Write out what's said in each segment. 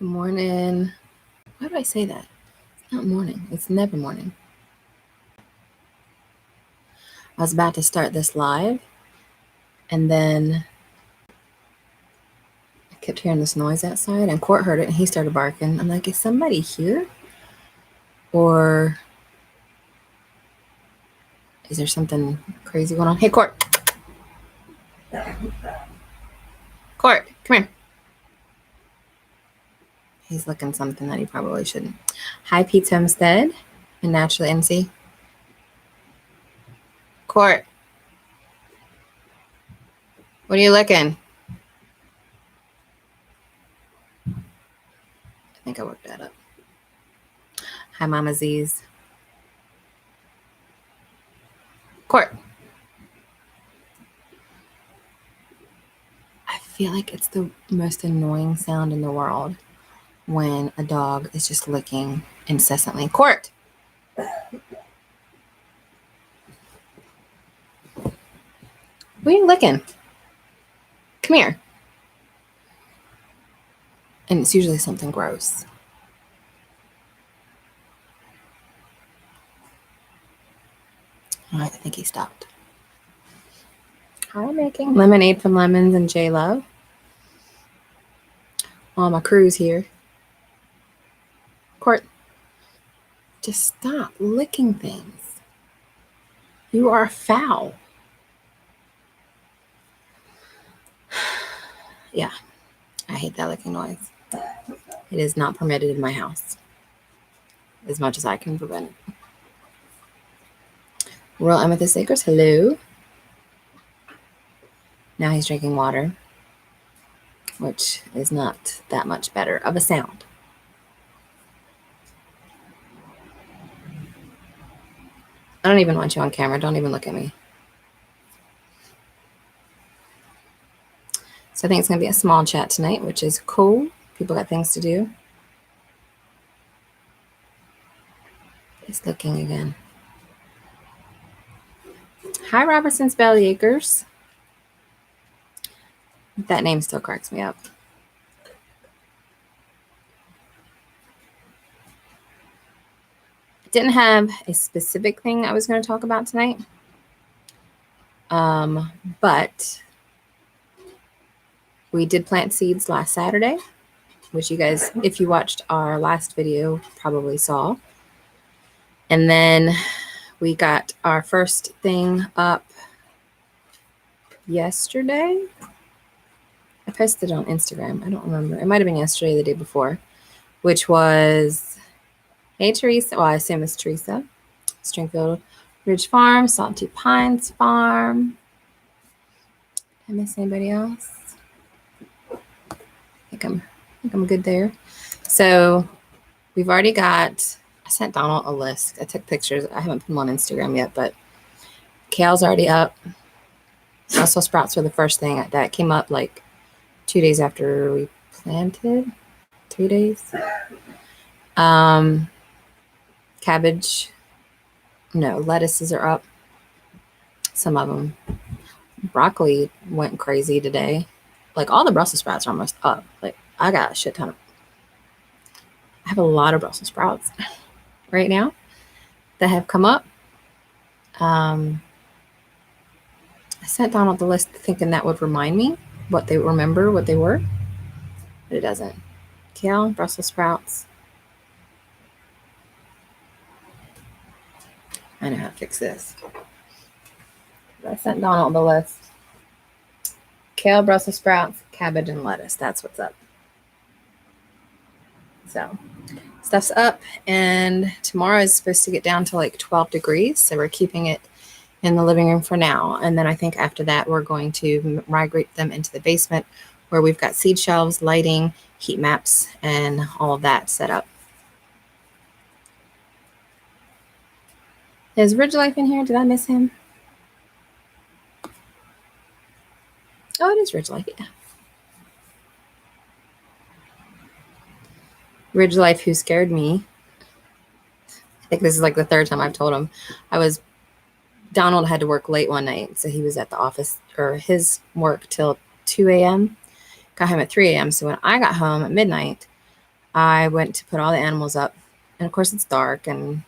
Good morning. Why do I say that? It's not morning. It's never morning. I was about to start this live, and then I kept hearing this noise outside, and Court heard it, and he started barking. I'm like, is somebody here? Or is there something crazy going on? Hey, Court. Court, come here. He's looking something that he probably shouldn't. Hi, 𝙒𝘼𝙔𝙎 and Naturally NC. Court. What are you looking? I think I worked that up. Hi, Mama Z's. Court. I feel like it's the most annoying sound in the world when a dog is just licking incessantly. Court. What are you licking? Come here. And it's usually something gross. All right, I think he stopped. Hi, making lemonade from lemons and 𝙎𝙊𝙈. All my crew's here. Court, just stop licking things. You are foul. Yeah, I hate that licking noise. It is not permitted in my house, as much as I can prevent it. Royal Amethyst Acres, hello. Now he's drinking water, which is not that much better of a sound. I don't even want you on camera. Don't even look at me. So I think it's going to be a small chat tonight, which is cool. People got things to do. He's looking again. Hi, Robertson's Belly Acres. That name still cracks me up. I didn't have a specific thing I was going to talk about tonight. But we did plant seeds last Saturday, which you guys, if you watched our last video, probably saw. And then we got our first thing up yesterday. I posted it on Instagram. I don't remember. It might have been yesterday or the day before, which was, hey, Teresa. Well, I assume it's Teresa. Stringfield Ridge Farm, Salty Pines Farm. Did I miss anybody else? I think I'm good there. So we've already got, I sent Donald a list. I took pictures. I haven't put them on Instagram yet, but kale's already up. Brussels sprouts were the first thing that came up like 2 days after we planted. 3 days. Cabbage. No, lettuces are up. Some of them. Broccoli went crazy today. Like all the Brussels sprouts are almost up. Like I got a shit ton of. I have a lot of Brussels sprouts right now that have come up. I sent Donald the list thinking that would remind me what they were, but it doesn't. Kale, Brussels sprouts. I know how to fix this. I sent Donald the list. Kale, Brussels sprouts, cabbage, and lettuce. That's what's up. So stuff's up, and tomorrow is supposed to get down to like 12 degrees. So we're keeping it in the living room for now. And then I think after that, we're going to migrate them into the basement where we've got seed shelves, lighting, heat maps, and all of that set up. Is Ridge Life in here? Did I miss him? Oh, it is Ridge Life, yeah. Ridge Life, who scared me. I think this is like the third time I've told him. Donald had to work late one night, so he was at the office, or his work till 2 a.m. Got home at 3 a.m. So when I got home at midnight, I went to put all the animals up. And of course it's dark, and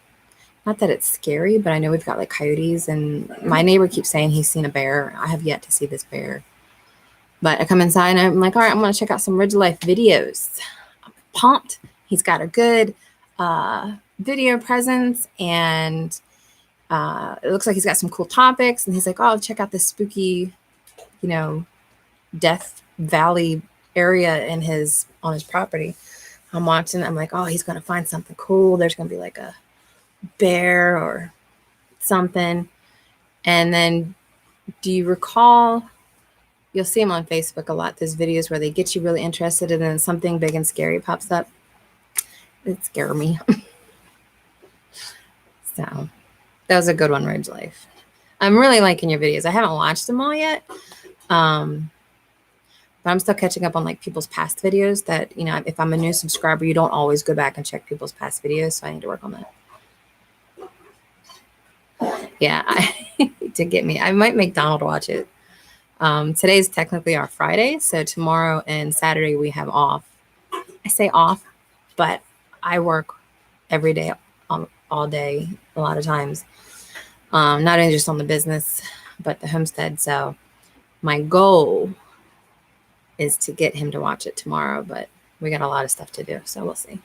not that it's scary, but I know we've got like coyotes, and my neighbor keeps saying he's seen a bear. I have yet to see this bear. But I come inside and I'm like, all right, I'm going to check out some Ridge Life videos. I'm pumped. He's got a good video presence, and it looks like he's got some cool topics. And he's like, oh, check out this spooky, Death Valley area on his property. I'm watching. I'm like, oh, he's going to find something cool. There's going to be like a bear or something. And then do you recall, you'll see them on Facebook a lot, those videos where they get you really interested and then something big and scary pops up? It scared me. So that was a good one, Ridge Life. I'm really liking your videos. I haven't watched them all yet. But I'm still catching up on like people's past videos that, if I'm a new subscriber, you don't always go back and check people's past videos. So I need to work on that. Yeah, to get me. I might make Donald watch it. Today's technically our Friday. So tomorrow and Saturday we have off. I say off, but I work every day, all day, a lot of times. Not only just on the business, but the homestead. So my goal is to get him to watch it tomorrow, but we got a lot of stuff to do, so we'll see.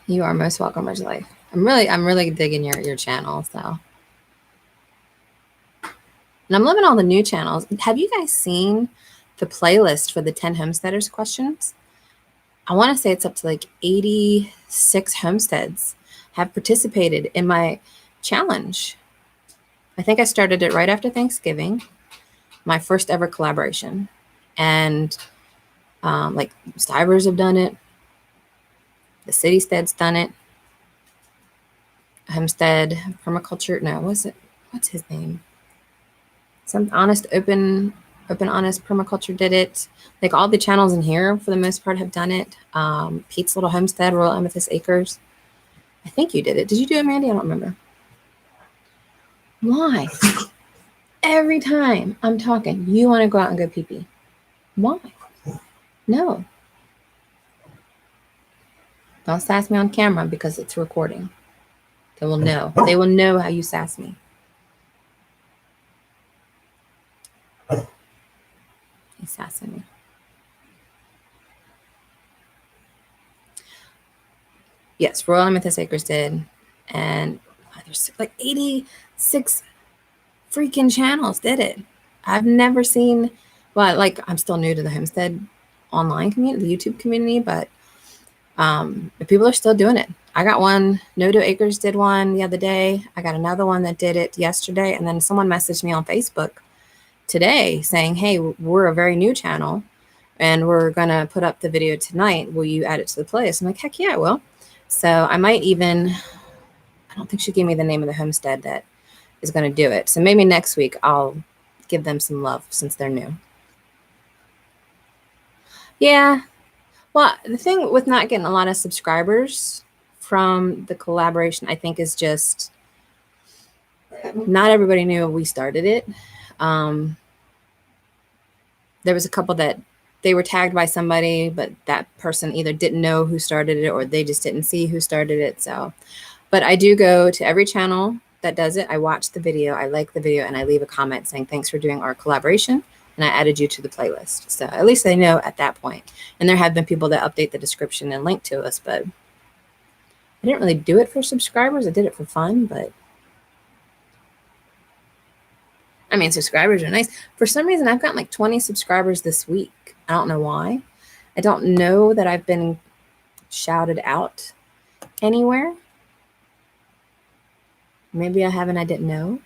You are most welcome, Ridge Life. I'm really digging your channel, so. And I'm loving all the new channels. Have you guys seen the playlist for the 10 homesteaders questions? I want to say it's up to like 86 homesteads have participated in my challenge. I think I started it right after Thanksgiving, my first ever collaboration. And like Stivers have done it. The Citystead's done it. Homestead Permaculture. No, what's his name? Some honest, open, honest permaculture did it. Like all the channels in here for the most part have done it. Pete's Little Homestead, Royal Amethyst Acres. I think you did it. Did you do it, Mandy? I don't remember. Why? Every time I'm talking, you want to go out and go pee-pee. Why? No. Don't sass me on camera because it's recording. They will know. They will know how you sass me. He's sassing me. Yes, Royal Amethyst Acres did. And there's like 86 freaking channels did it. I've never seen, well, like I'm still new to the homestead online community, the YouTube community, but the people are still doing it. I got one, No Do Acres did one the other day. I got another one that did it yesterday. And then someone messaged me on Facebook today saying, hey, we're a very new channel and we're going to put up the video tonight. Will you add it to the playlist? I'm like, heck yeah, I will. So I might even, I don't think she gave me the name of the homestead that is going to do it. So maybe next week I'll give them some love since they're new. Yeah. Well, the thing with not getting a lot of subscribers from the collaboration, I think, is just not everybody knew we started it. There was a couple that they were tagged by somebody, but that person either didn't know who started it or they just didn't see who started it. So, but I do go to every channel that does it. I watch the video, I like the video, and I leave a comment saying, thanks for doing our collaboration. And I added you to the playlist. So at least they know at that point. And there have been people that update the description and link to us, but I didn't really do it for subscribers. I did it for fun, but I mean, subscribers are nice. For some reason, I've gotten like 20 subscribers this week. I don't know why. I don't know that I've been shouted out anywhere. Maybe I haven't, I didn't know.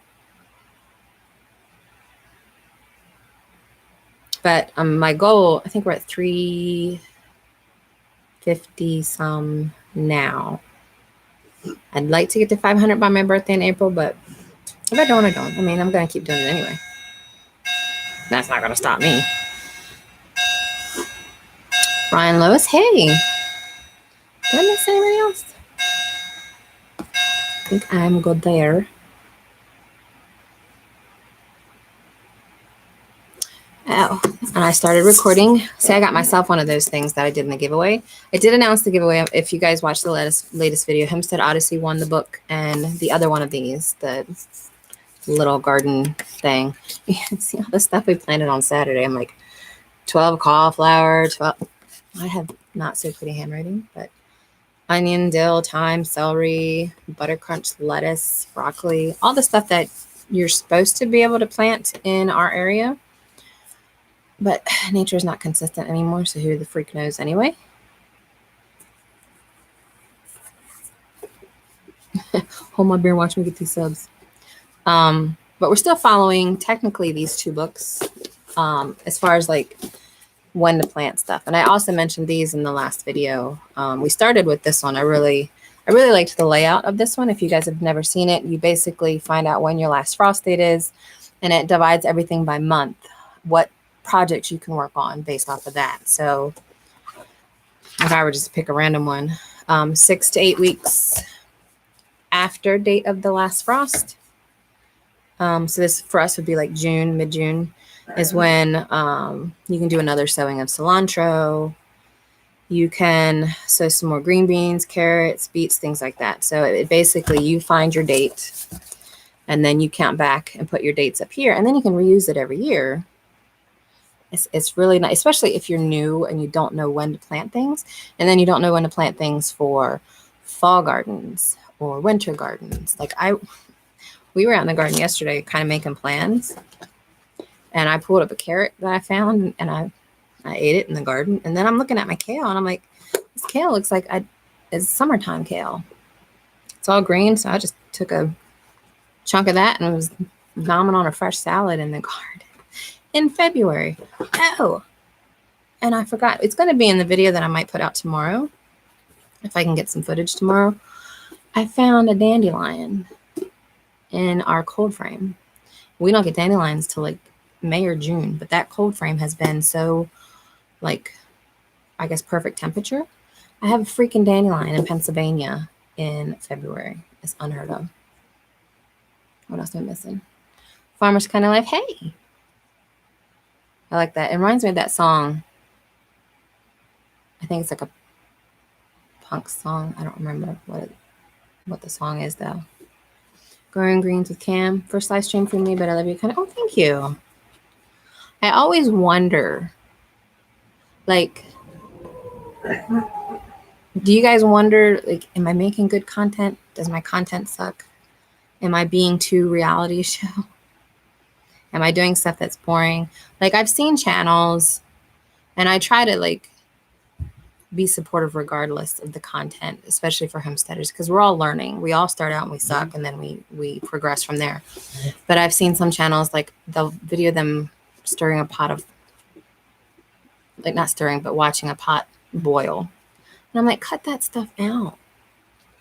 But my goal, I think we're at 350 some now. I'd like to get to 500 by my birthday in April, but if I don't, I don't. I mean, I'm going to keep doing it anyway. That's not going to stop me. Ryan Lois, hey. Did I miss anybody else? I think I'm good there. Oh. and I started recording. See, I got myself one of those things that I did in the giveaway. I did announce the giveaway. If you guys watched the latest video, 𝙎𝙃𝙄𝙇 won the book and the other one of these, the little garden thing. You can see all the stuff we planted on Saturday. I'm like 12 cauliflower, 12. I have not so pretty handwriting, but onion, dill, thyme, celery, butter crunch, lettuce, broccoli, all the stuff that you're supposed to be able to plant in our area. But nature is not consistent anymore, so who the freak knows anyway? Hold my beer, watch me get these subs. But we're still following technically these two books as far as like when to plant stuff. And I also mentioned these in the last video. We started with this one. I really liked the layout of this one. If you guys have never seen it, you basically find out when your last frost date is, and it divides everything by month, what projects you can work on based off of that. So if I were just to pick a random one, 6 to 8 weeks after date of the last frost. So this for us would be like June, mid-June is when you can do another sowing of cilantro. You can sow some more green beans, carrots, beets, things like that. So it basically, you find your date and then you count back and put your dates up here, and then you can reuse it every year. It's really nice, especially if you're new and you don't know when to plant things, and then you don't know when to plant things for fall gardens or winter gardens. Like we were out in the garden yesterday kind of making plans, and I pulled up a carrot that I found, and I ate it in the garden. And then I'm looking at my kale and I'm like, this kale looks like it's summertime kale. It's all green. So I just took a chunk of that and was nomming on a fresh salad in the garden in February. Oh, and I forgot. It's going to be in the video that I might put out tomorrow, if I can get some footage tomorrow. I found a dandelion in our cold frame. We don't get dandelions till like May or June, but that cold frame has been so, like, I guess, perfect temperature. I have a freaking dandelion in Pennsylvania in February. It's unheard of. What else am I missing? Farmer's Kind of Life. Hey, I like that. It reminds me of that song. I think it's like a punk song. I don't remember what the song is though. Growing Greens with Cam. First live stream for me, but I love you. Kind of. Oh, thank you. I always wonder, like, do you guys wonder, like, am I making good content? Does my content suck? Am I being too reality show? Am I doing stuff that's boring? Like, I've seen channels, and I try to, like, be supportive regardless of the content, especially for homesteaders, because we're all learning. We all start out and we suck, and then we progress from there. But I've seen some channels, like, they'll video them stirring a pot of, like, not stirring, but watching a pot boil. And I'm like, cut that stuff out.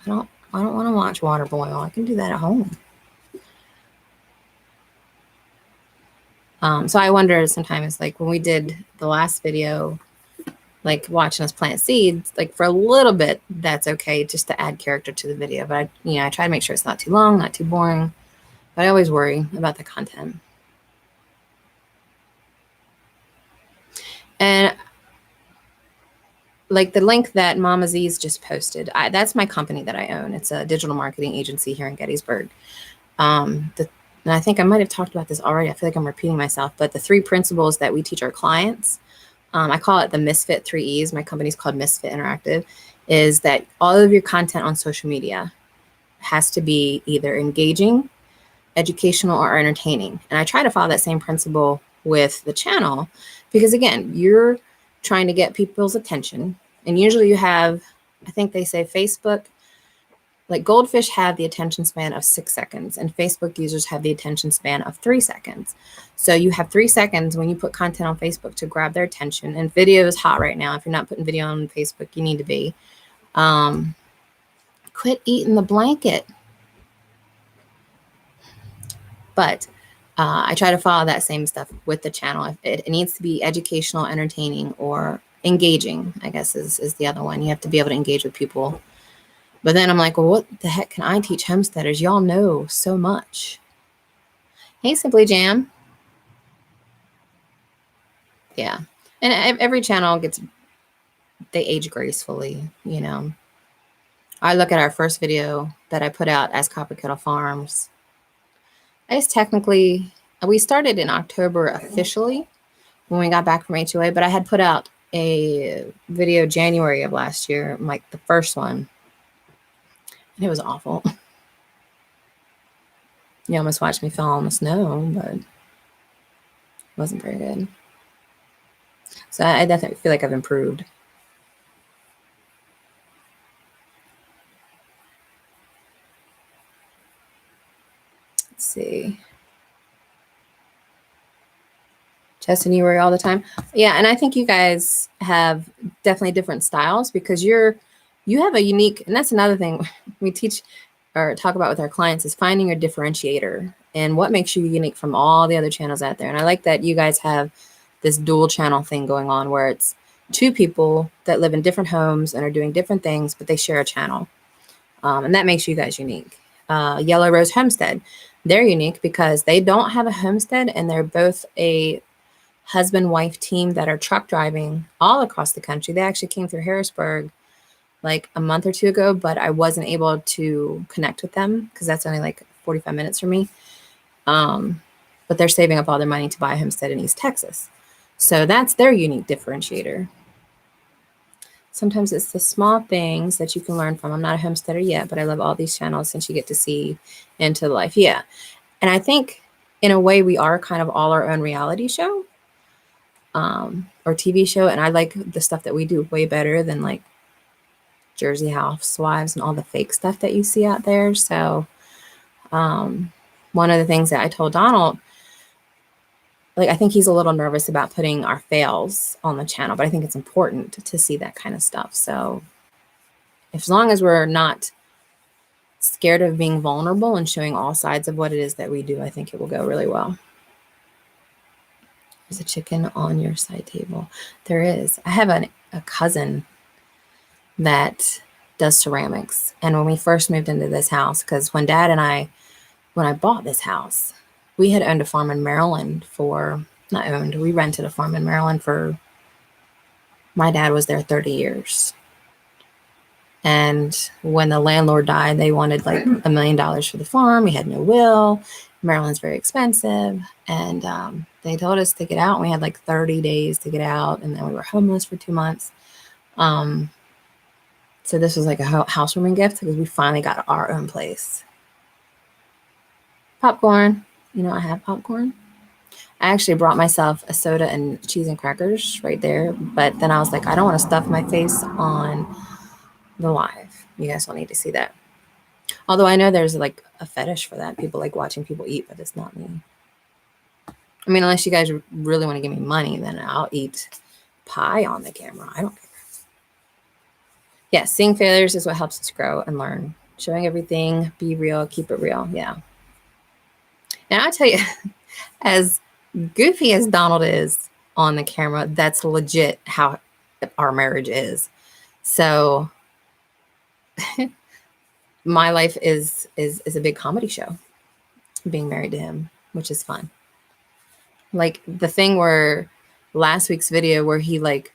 I don't want to watch water boil. I can do that at home. So I wonder sometimes, like, when we did the last video, like, watching us plant seeds, like, for a little bit, that's okay, just to add character to the video. But I try to make sure it's not too long, not too boring. But I always worry about the content. And like the link that Mama Z's just posted, that's my company that I own. It's a digital marketing agency here in Gettysburg. And I think I might have talked about this already. I feel like I'm repeating myself, but the 3 principles that we teach our clients, I call it the Misfit 3 E's. My company's called Misfit Interactive, is that all of your content on social media has to be either engaging, educational, or entertaining. And I try to follow that same principle with the channel, because again, you're trying to get people's attention. And usually you have, I think they say Facebook, like goldfish have the attention span of 6 seconds, and Facebook users have the attention span of 3 seconds. So you have 3 seconds when you put content on Facebook to grab their attention. And video is hot right now. If you're not putting video on Facebook, you need to be. Quit eating the blanket. But I try to follow that same stuff with the channel. It needs to be educational, entertaining, or engaging, I guess is the other one. You have to be able to engage with people. But then I'm like, well, what the heck can I teach homesteaders? Y'all know so much. Hey, Simply Jam. Yeah. And every channel they age gracefully, you know. I look at our first video that I put out as Copper Kettle Farms. We started in October officially when we got back from HOA, but I had put out a video January of last year, like the first one, and it was awful. You almost watched me fall in the snow, but it wasn't very good. So I definitely feel like I've improved. Let's see. Justin, you worry all the time. Yeah, and I think you guys have definitely different styles because you have a unique, and that's another thing we teach or talk about with our clients is finding your differentiator and what makes you unique from all the other channels out there. And I like that you guys have this dual channel thing going on where it's two people that live in different homes and are doing different things, but they share a channel. And that makes you guys unique. Yellow Rose Homestead, they're unique because they don't have a homestead and they're both a husband-wife team that are truck driving all across the country. They actually came through Harrisburg like a month or two ago, but I wasn't able to connect with them because that's only like 45 minutes for me. But they're saving up all their money to buy a homestead in East Texas. So that's their unique differentiator. Sometimes it's the small things that you can learn from. I'm not a homesteader yet, but I love all these channels since you get to see into life. Yeah. And I think in a way we are kind of all our own reality show or TV show. And I like the stuff that we do way better than like Jersey Housewives and all the fake stuff that you see out there. So one of the things that I told Donald, like, I think he's a little nervous about putting our fails on the channel, but I think it's important to see that kind of stuff. So as long as we're not scared of being vulnerable and showing all sides of what it is that we do, I think it will go really well. There's a chicken on your side table. There is. I have a cousin that does ceramics. And when we first moved into this house, because when I bought this house, we had owned a farm in Maryland we rented a farm in Maryland my dad was there 30 years. And when the landlord died, they wanted like $1 million for the farm. We had no will. Maryland's very expensive. And they told us to get out. And we had like 30 days to get out. And then we were homeless for 2 months. So this was like a housewarming gift because we finally got our own place. Popcorn. You know, I have popcorn. I actually brought myself a soda and cheese and crackers right there. But then I was like, I don't want to stuff my face on the live. You guys don't need to see that. Although I know there's like a fetish for that. People like watching people eat, but it's not me. I mean, unless you guys really want to give me money, then I'll eat pie on the camera. I don't care. Yeah, seeing failures is what helps us grow and learn. Showing everything, be real, keep it real. Yeah. And I tell you, as goofy as Donald is on the camera, that's legit how our marriage is. So my life is a big comedy show, being married to him, which is fun. Like the thing where last week's video where he like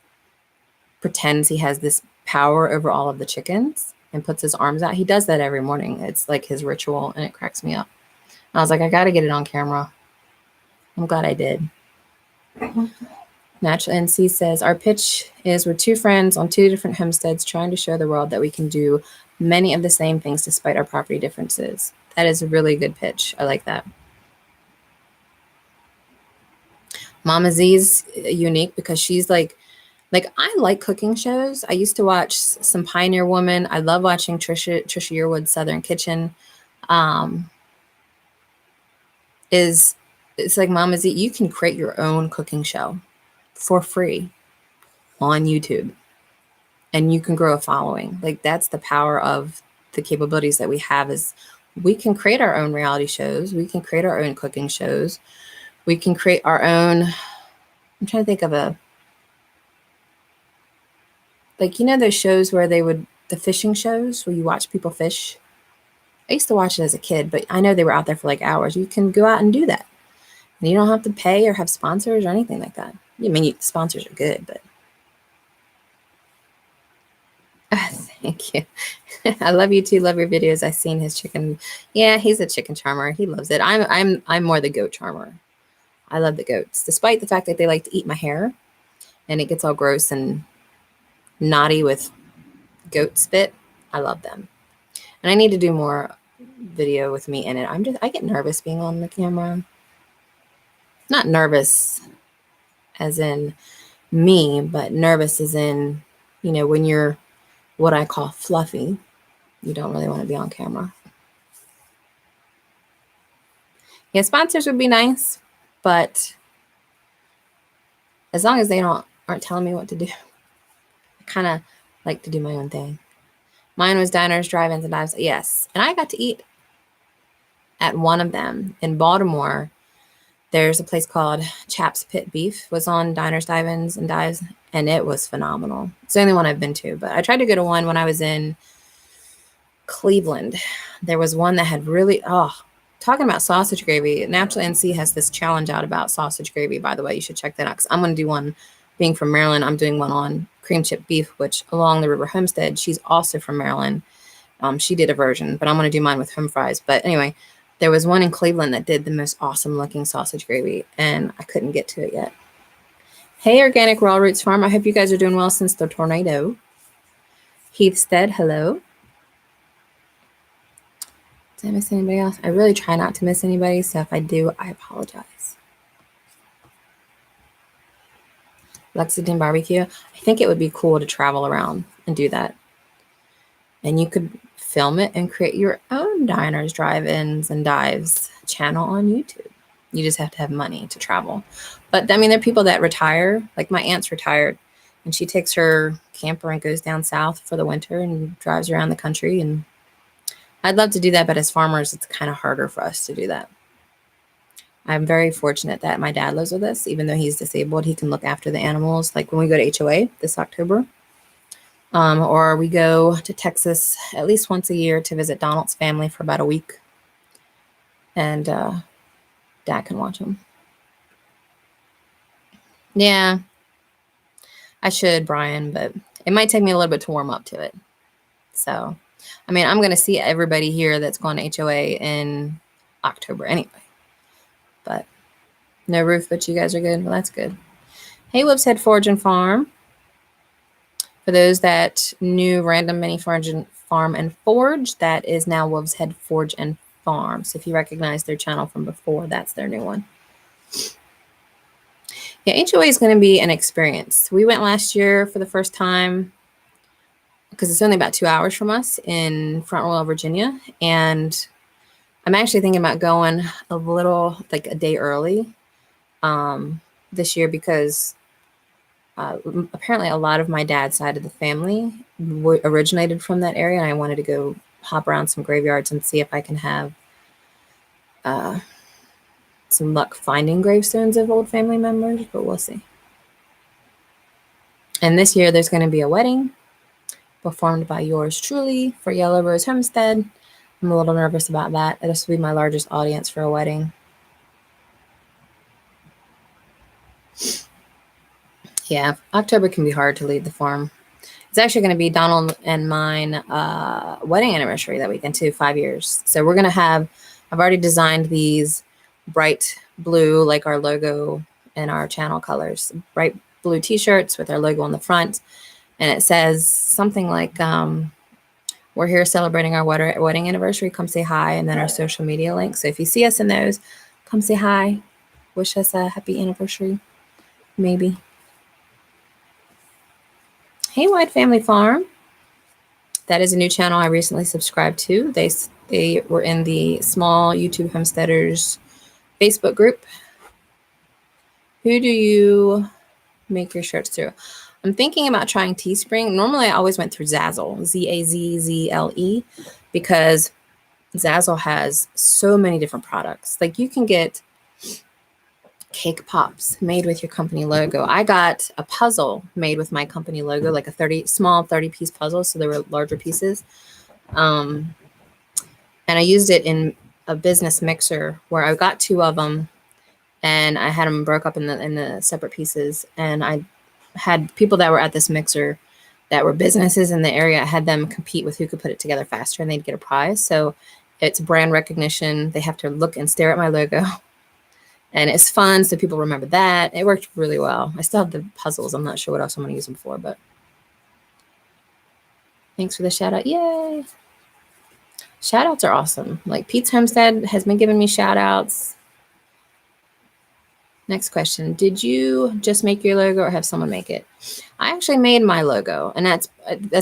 pretends he has this power over all of the chickens and puts his arms out. He does that every morning. It's like his ritual and it cracks me up. I was like, I got to get it on camera. I'm glad I did. Natural NC says, our pitch is we're two friends on two different homesteads trying to show the world that we can do many of the same things despite our property differences. That is a really good pitch. I like that. Mama Z's unique because she's like I like cooking shows. I used to watch some Pioneer Woman. I love watching Trisha Yearwood's Southern Kitchen. It's like Mama Z, you can create your own cooking show for free on YouTube and you can grow a following. Like that's the power of the capabilities that we have is we can create our own reality shows. We can create our own cooking shows. We can create our own, I'm trying to think of like, you know, those shows where the fishing shows where you watch people fish. I used to watch it as a kid, but I know they were out there for like hours. You can go out and do that. And you don't have to pay or have sponsors or anything like that. I mean, sponsors are good, but thank you. I love you too. Love your videos. I've seen his chicken. Yeah, he's a chicken charmer. He loves it. I'm more the goat charmer. I love the goats, despite the fact that they like to eat my hair, and it gets all gross and knotty with goat spit. I love them, and I need to do more video with me in it. I get nervous being on the camera. Not nervous as in me, but nervous as in, you know, when you're what I call fluffy, you don't really want to be on camera. Yeah, sponsors would be nice, but as long as they aren't telling me what to do, I kind of like to do my own thing. Mine was diners, drive-ins, and dives. Yes, and I got to eat at one of them in Baltimore. There's a place called Chap's Pit Beef, was on diners, drive-ins, and dives, and it was phenomenal. It's the only one I've been to, but I tried to go to one when I was in Cleveland. There was one that had really, talking about sausage gravy. Natural NC has this challenge out about sausage gravy, by the way. You should check that out, because I'm going to do one. Being from Maryland, I'm doing one on cream chip beef, which along the River Homestead, she's also from Maryland. She did a version, but I'm going to do mine with home fries. But anyway, there was one in Cleveland that did the most awesome looking sausage gravy, and I couldn't get to it yet. Hey, Organic Raw Roots Farm. I hope you guys are doing well since the tornado. Heathstead, hello. Did I miss anybody else? I really try not to miss anybody, so if I do, I apologize. Lexington barbecue. I think it would be cool to travel around and do that. And you could film it and create your own diners, drive-ins, and dives channel on YouTube. You just have to have money to travel. But I mean, there are people that retire. Like my aunt's retired, and she takes her camper and goes down south for the winter and drives around the country. And I'd love to do that, but as farmers, it's kind of harder for us to do that. I'm very fortunate that my dad lives with us. Even though he's disabled, he can look after the animals. Like when we go to HOA this October, or we go to Texas at least once a year to visit Donald's family for about a week. And Dad can watch them. Yeah, I should, Brian, but it might take me a little bit to warm up to it. So, I mean, I'm going to see everybody here that's going to HOA in October anyway. But no roof, but you guys are good. Well, that's good. Hey, Wolf's Head Forge and Farm. For those that knew Random Mini Farm and Forge, that is now Wolf's Head Forge and Farm. So if you recognize their channel from before, that's their new one. Yeah, HOA is going to be an experience. We went last year for the first time because it's only about 2 hours from us in Front Royal, Virginia. And I'm actually thinking about going a little, like a day early this year, because apparently a lot of my dad's side of the family originated from that area, and I wanted to go hop around some graveyards and see if I can have some luck finding gravestones of old family members, but we'll see. And this year there's going to be a wedding performed by yours truly for Yellow Rose Homestead. I'm a little nervous about that. This will be my largest audience for a wedding. Yeah, October can be hard to lead the farm. It's actually going to be Donald and mine wedding anniversary that weekend too, 5 years. So we're going to have, I've already designed these bright blue, like our logo and our channel colors, bright blue t-shirts with our logo on the front. And it says something like, we're here celebrating our wedding anniversary. Come say hi. And then our social media link. So if you see us in those, come say hi. Wish us a happy anniversary. Maybe. Hey, Wide Family Farm. That is a new channel I recently subscribed to. They were in the Small YouTube Homesteaders Facebook group. Who do you make your shirts through? I'm thinking about trying Teespring. Normally, I always went through Zazzle, Zazzle, because Zazzle has so many different products. Like you can get cake pops made with your company logo. I got a puzzle made with my company logo, like a small 30-piece puzzle. So there were larger pieces. And I used it in a business mixer where I got 2 of them. and I had them broke up in the separate pieces. And I had people that were at this mixer that were businesses in the area. I had them compete with who could put it together faster, and they'd get a prize. So it's brand recognition. They have to look and stare at my logo. And it's fun, so people remember that. It worked really well. I still have the puzzles. I'm not sure what else I'm going to use them for, but thanks for the shout out. Yay! Shout outs are awesome. Like Pete's Homestead has been giving me shout outs. Next question. Did you just make your logo or have someone make it? I actually made my logo, and that's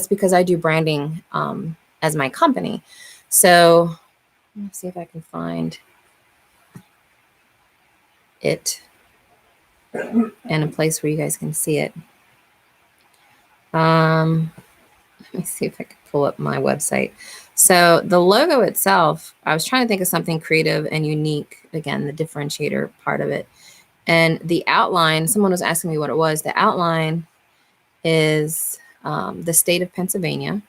because I do branding as my company. So let me see if I can find it in a place where you guys can see it. Let me see if I can pull up my website. So the logo itself, I was trying to think of something creative and unique. Again, the differentiator part of it. And the outline, someone was asking me what it was. The outline is the state of Pennsylvania,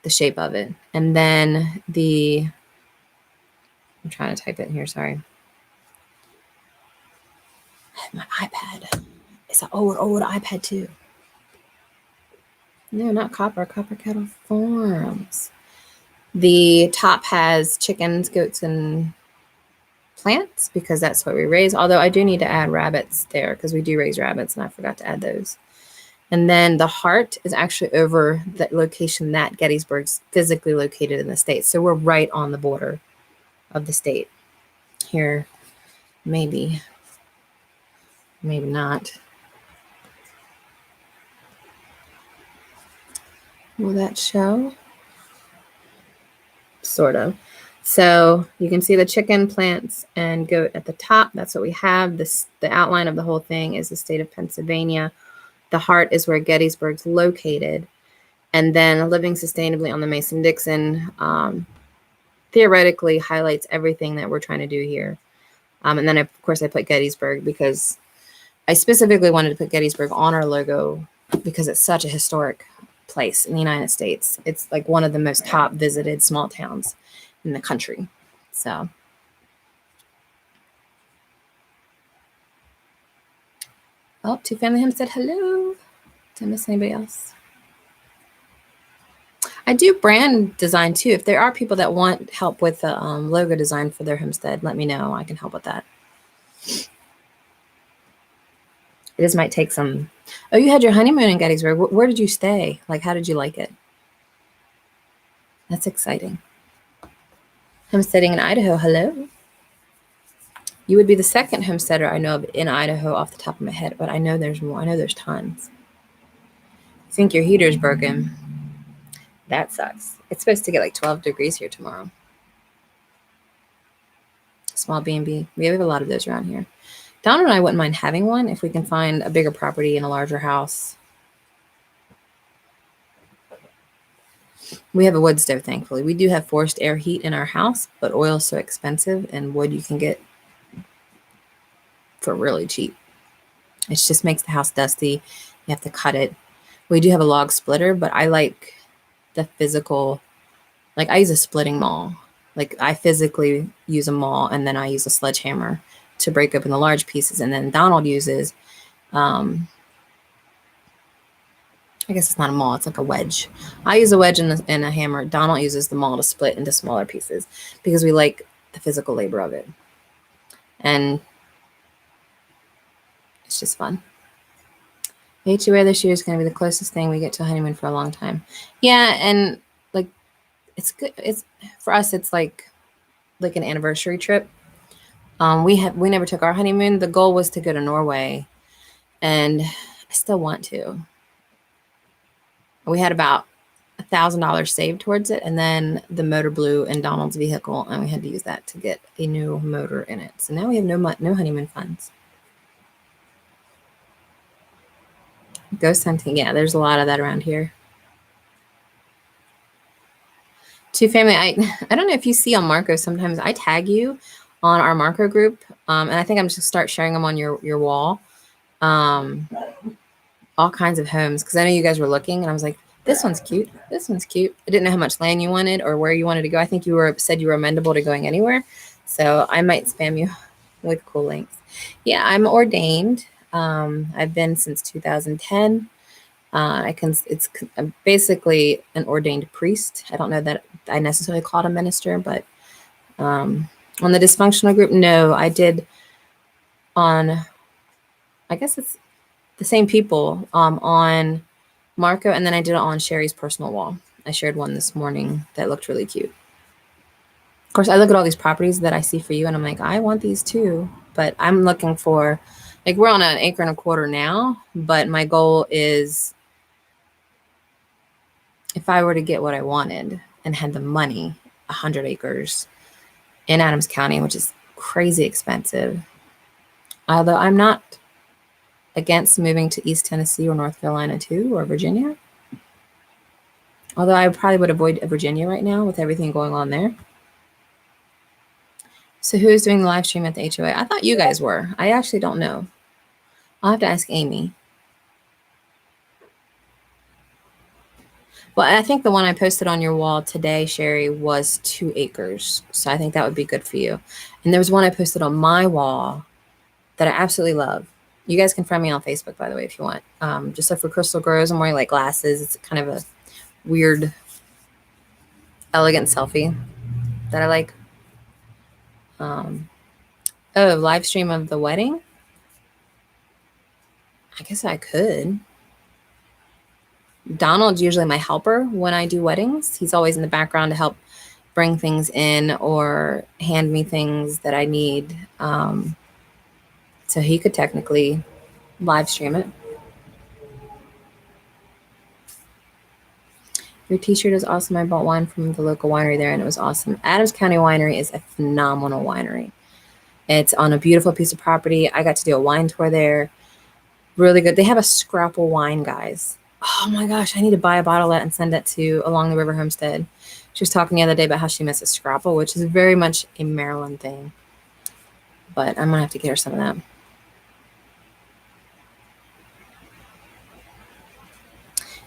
the shape of it. And then I'm trying to type it in here, sorry. My iPad. It's an old iPad too. No, not copper kettle forms. The top has chickens, goats, and plants because that's what we raise. Although I do need to add rabbits there because we do raise rabbits and I forgot to add those. And then the heart is actually over the location that Gettysburg's physically located in the state. So we're right on the border of the state. Here, maybe not. Will that show? Sort of. So you can see the chicken, plants, and goat at the top. That's what we have. The outline of the whole thing is the state of Pennsylvania. The heart is where Gettysburg's located. And then living sustainably on the Mason-Dixon theoretically highlights everything that we're trying to do here. And then, of course, I put Gettysburg because I specifically wanted to put Gettysburg on our logo because it's such a historic place in the United States. It's like one of the most top visited small towns in the country. So oh, Two Family Home said hello. Did I miss anybody else? I do brand design too. If there are people that want help with the logo design for their homestead, let me know. I can help with that. It just might take some. Oh, you had your honeymoon in Gettysburg. Where did you stay? Like, how did you like it? That's exciting. Homesteading in Idaho. Hello. You would be the second homesteader I know of in Idaho off the top of my head, but I know there's more. I know there's tons. I think your heater's broken. That sucks. It's supposed to get like 12 degrees here tomorrow. Small B&B. We have a lot of those around here. Donald and I wouldn't mind having one if we can find a bigger property and a larger house. We have a wood stove, thankfully. We do have forced air heat in our house, but oil is so expensive, and wood you can get for really cheap. It just makes the house dusty. You have to cut it. We do have a log splitter, but I like the physical, like I use a splitting maul. Like I physically use a maul, and then I use a sledgehammer to break open the large pieces. And then Donald uses, I guess it's not a maul, it's like a wedge. I use a wedge and a hammer. Donald uses the maul to split into smaller pieces because we like the physical labor of it. And it's just fun. I hate you wear this year is going to be the closest thing we get to a honeymoon for a long time. Yeah, and like it's good. It's for us. It's like an anniversary trip. We never took our honeymoon. The goal was to go to Norway, and I still want to. We had about $1,000 saved towards it, and then the motor blew in Donald's vehicle, and we had to use that to get a new motor in it. So now we have no honeymoon funds. Ghost hunting, yeah, there's a lot of that around here. Two Family, I don't know if you see on Marco, sometimes I tag you on our Marco group, and I think I'm just start sharing them on your wall. All kinds of homes, because I know you guys were looking, and I was like, this one's cute. This one's cute. I didn't know how much land you wanted or where you wanted to go. I think you said you were amendable to going anywhere, so I might spam you with cool links. Yeah, I'm ordained. I've been since 2010. I'm basically an ordained priest. I don't know that I necessarily call it a minister, but on the dysfunctional group, no, I did on, I guess it's the same people on Marco, and then I did it on Sherry's personal wall. I shared one this morning that looked really cute. Of course, I look at all these properties that I see for you, and I'm like, I want these too. But I'm looking for, like, we're on 1.25 acres now, but my goal is, if I were to get what I wanted and had the money, 100 acres in Adams County, which is crazy expensive. Although I'm not against moving to East Tennessee or North Carolina too, or Virginia. Although I probably would avoid Virginia right now with everything going on there. So who's doing the live stream at the HOA? I thought you guys were. I actually don't know. I'll have to ask Amy. Well, I think the one I posted on your wall today, Sherry, was 2 acres. So I think that would be good for you. And there was one I posted on my wall that I absolutely love. You guys can friend me on Facebook, by the way, if you want. Just look for Crystal Grows. I'm wearing like glasses. It's kind of a weird, elegant selfie that I like. Oh, live stream of the wedding? I guess I could. Donald's usually my helper when I do weddings. He's always in the background to help bring things in or hand me things that I need. So he could technically live stream it. Your t-shirt is awesome. I bought wine from the local winery there and it was awesome. Adams County Winery is a phenomenal winery. It's on a beautiful piece of property. I got to do a wine tour there. Really good. They have a scrapple wine, guys. Oh my gosh, I need to buy a bottle of that and send it to Along the River Homestead. She was talking the other day about how she misses scrapple, which is very much a Maryland thing. But I'm gonna have to get her some of that.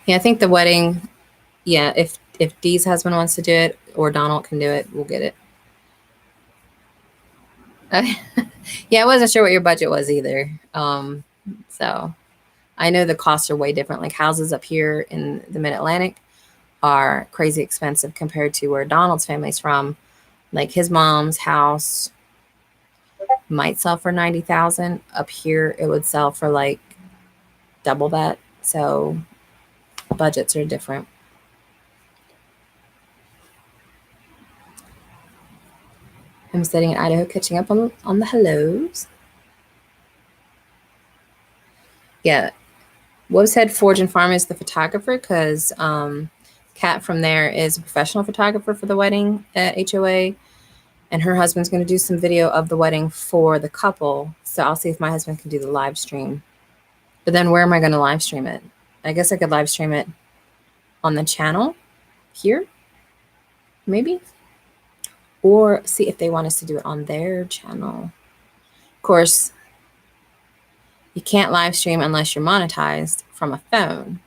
Yeah, I think the wedding, yeah, if Dee's husband wants to do it or Donald can do it, we'll get it. Yeah, I wasn't sure what your budget was either. So I know the costs are way different. Like houses up here in the Mid-Atlantic are crazy expensive compared to where Donald's family's from. Like his mom's house might sell for $90,000. Up here, it would sell for like double that. So budgets are different. I'm sitting in Idaho, catching up on the hellos. Yeah, Wosehead Forge and Farm is the photographer because Kat from there is a professional photographer for the wedding at HOA. And her husband's going to do some video of the wedding for the couple. So I'll see if my husband can do the live stream. But then where am I going to live stream it? I guess I could live stream it on the channel here, maybe. Or see if they want us to do it on their channel. Of course, you can't live stream unless you're monetized from a phone.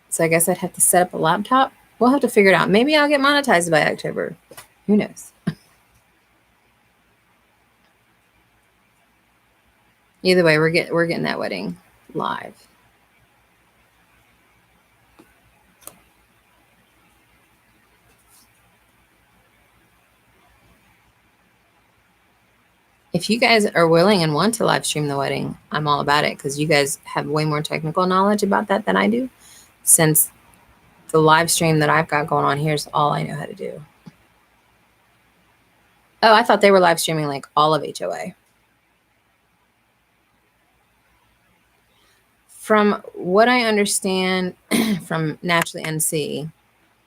So I guess I'd have to set up a laptop. We'll have to figure it out. Maybe I'll get monetized by October. Who knows? Either way, we're getting that wedding live. If you guys are willing and want to live stream the wedding, I'm all about it because you guys have way more technical knowledge about that than I do. Since the live stream that I've got going on here is all I know how to do. Oh, I thought they were live streaming like all of HOA. From what I understand from Naturally NC,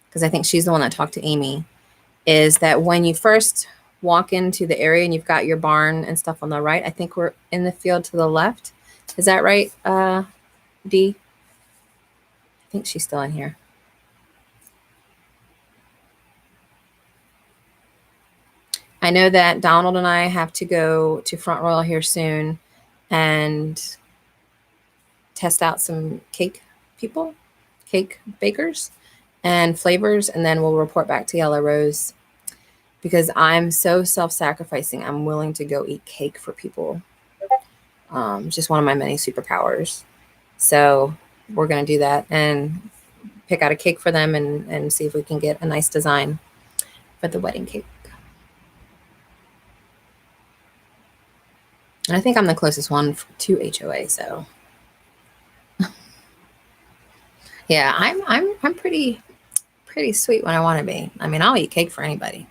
because I think she's the one that talked to Amy, is that when you first walk into the area and you've got your barn and stuff on the right, I think we're in the field to the left. Is that right, Dee? I think she's still in here. I know that Donald and I have to go to Front Royal here soon and test out some cake bakers and flavors, and then we'll report back to Yellow Rose because I'm so self-sacrificing. I'm willing to go eat cake for people. Just one of my many superpowers. So we're going to do that and pick out a cake for them and see if we can get a nice design for the wedding cake. And I think I'm the closest one to HOA, so yeah, I'm pretty sweet when I want to be. I mean, I'll eat cake for anybody.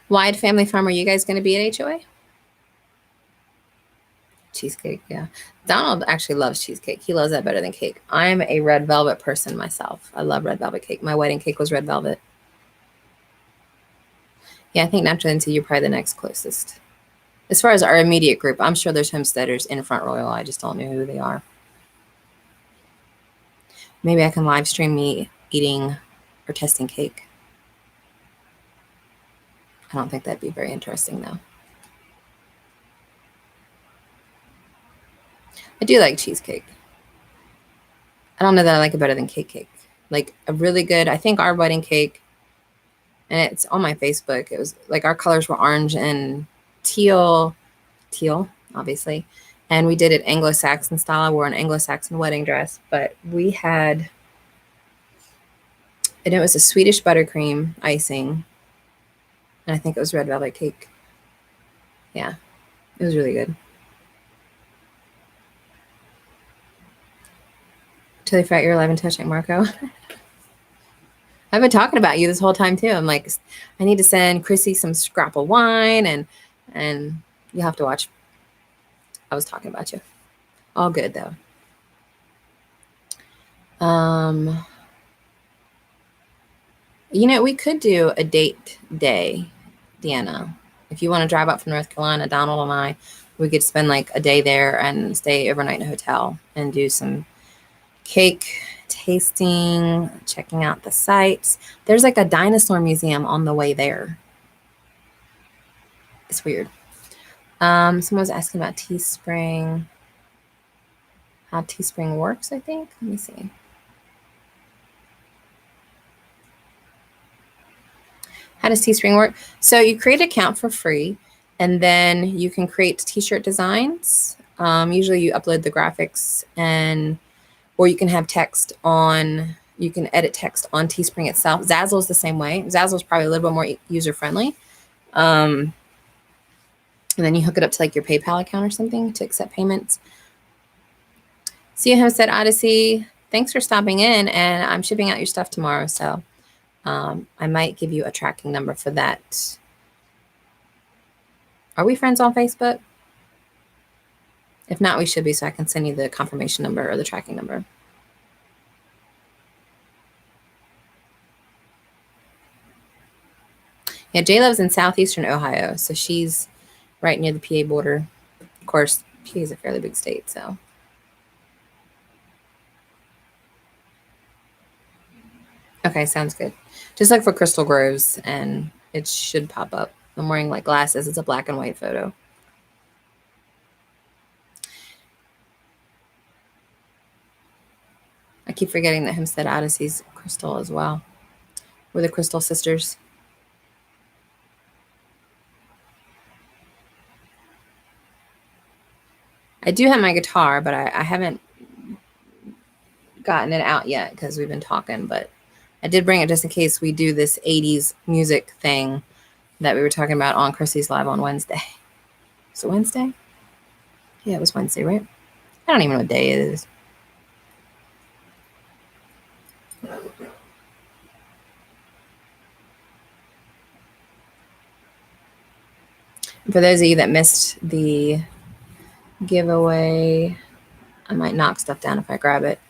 Wide Family Farm, are you guys going to be at HOA? Cheesecake, yeah. Donald actually loves cheesecake. He loves that better than cake. I'm a red velvet person myself. I love red velvet cake. My wedding cake was red velvet. Yeah, I think Natural Into you're probably the next closest. As far as our immediate group, I'm sure there's homesteaders in Front Royal. I just don't know who they are. Maybe I can live stream me eating or testing cake. I don't think that'd be very interesting, though. I do like cheesecake. I don't know that I like it better than cake. Like a really good, I think our wedding cake, and it's on my Facebook, it was like our colors were orange and teal, obviously. And we did it Anglo-Saxon style. I wore an Anglo-Saxon wedding dress, but we had, and it was a Swedish buttercream icing. And I think it was red velvet cake. Yeah, it was really good. Till they fat you're alive and touching, Marco. I've been talking about you this whole time too. I'm like, I need to send Chrissy some scrapple wine and you'll have to watch. I was talking about you. All good though. You know, we could do a date day, Deanna. If you want to drive up from North Carolina, Donald and I, we could spend like a day there and stay overnight in a hotel and do some cake tasting, checking out the sites. There's like a dinosaur museum on the way there. It's weird. Someone was asking about Teespring, how Teespring works, I think. Let me see. How does Teespring work? So you create an account for free, and then you can create t-shirt designs. Usually you upload the graphics, or you can have text on, you can edit text on Teespring itself. Zazzle is the same way. Zazzle is probably a little bit more user-friendly. And then you hook it up to like your PayPal account or something to accept payments. See you, Homestead Odyssey. Thanks for stopping in, and I'm shipping out your stuff tomorrow, so I might give you a tracking number for that. Are we friends on Facebook? If not, we should be, so I can send you the confirmation number or the tracking number. Yeah, Jay lives in southeastern Ohio, so she's right near the PA border. Of course, PA is a fairly big state, so. Okay, sounds good. Just look for Crystal Groves, and it should pop up. I'm wearing like glasses. It's a black and white photo. I keep forgetting that Hempstead Odyssey's Crystal as well. We're the Crystal sisters. I do have my guitar, but I haven't gotten it out yet because we've been talking, but I did bring it just in case we do this 80s music thing that we were talking about on Chrissy's Live on Wednesday. Was it Wednesday? Yeah, it was Wednesday, right? I don't even know what day it is. For those of you that missed the giveaway, I might knock stuff down if I grab it,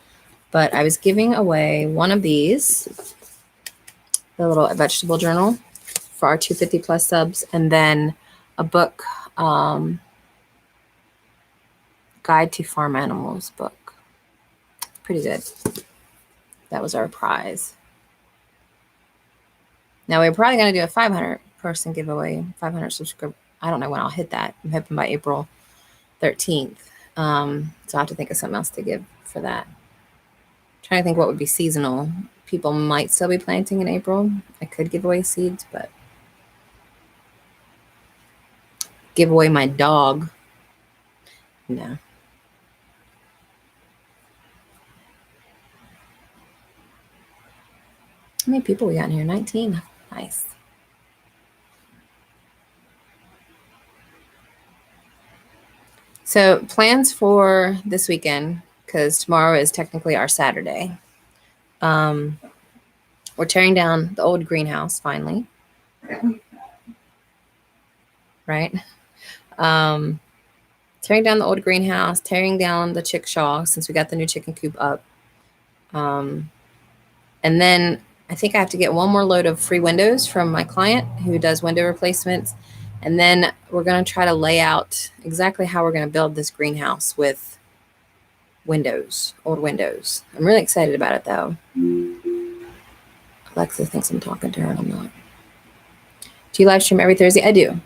but I was giving away one of these, the little vegetable journal for our 250 plus subs, and then a book, Guide to Farm Animals book. Pretty good. That was our prize. Now we're probably going to do a 500 person giveaway, 500 subscribe. I don't know when I'll hit that. I'm hoping by April 13th. So I have to think of something else to give for that. Trying to think what would be seasonal. People might still be planting in April. I could give away seeds, but give away my dog. No. How many people we got in here? 19. Nice. So plans for this weekend, because tomorrow is technically our Saturday. We're tearing down the old greenhouse finally. Right? Tearing down the old greenhouse, tearing down the chickshaw since we got the new chicken coop up. And then I think I have to get one more load of free windows from my client who does window replacements. And then we're going to try to lay out exactly how we're going to build this greenhouse with windows, old windows. I'm really excited about it though. Alexa thinks I'm talking to her and I'm not. Do you live stream every Thursday? I do.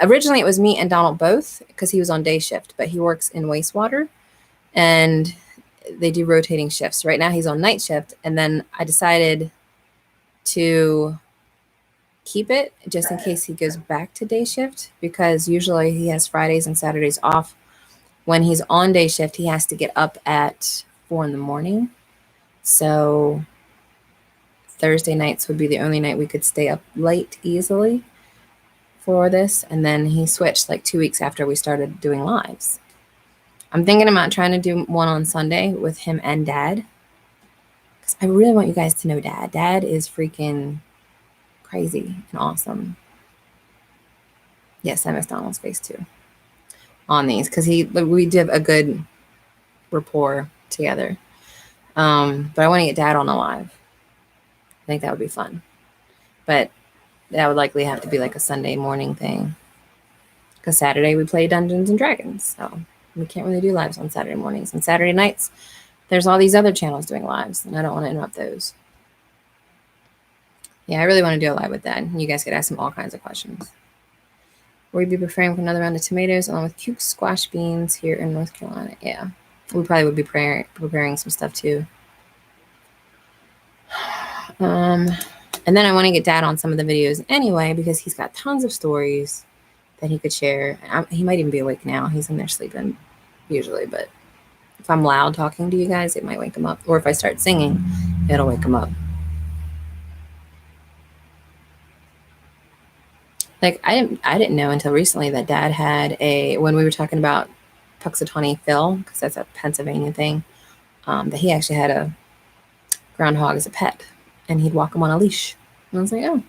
Originally it was me and Donald both because he was on day shift, but he works in wastewater and they do rotating shifts. Right now he's on night shift, and then I decided to keep it just in case he goes back to day shift, because usually he has Fridays and Saturdays off. When he's on day shift, he has to get up at 4 a.m. So Thursday nights would be the only night we could stay up late easily for this. And then he switched like 2 weeks after we started doing lives. I'm thinking about trying to do one on Sunday with him and Dad, because I really want you guys to know Dad. Dad is freaking crazy and awesome. Yes, I miss Donald's face too on these, because we did a good rapport together. But I want to get Dad on a live. I think that would be fun. But that would likely have to be like a Sunday morning thing, because Saturday we play Dungeons and Dragons. So we can't really do lives on Saturday mornings. And Saturday nights, there's all these other channels doing lives, and I don't want to interrupt those. Yeah, I really want to do a live with Dad. You guys could ask him all kinds of questions. Will we be preparing for another round of tomatoes along with cute squash beans here in North Carolina? Yeah, we probably would be preparing some stuff too. And then I want to get Dad on some of the videos anyway, because he's got tons of stories that he could share. He might even be awake now. He's in there sleeping usually, but if I'm loud talking to you guys, it might wake him up. Or if I start singing, it'll wake him up. Like I didn't know until recently that Dad had when we were talking about Punxsutawney Phil, because that's a Pennsylvania thing, that he actually had a groundhog as a pet, and he'd walk him on a leash. And I was like, oh, all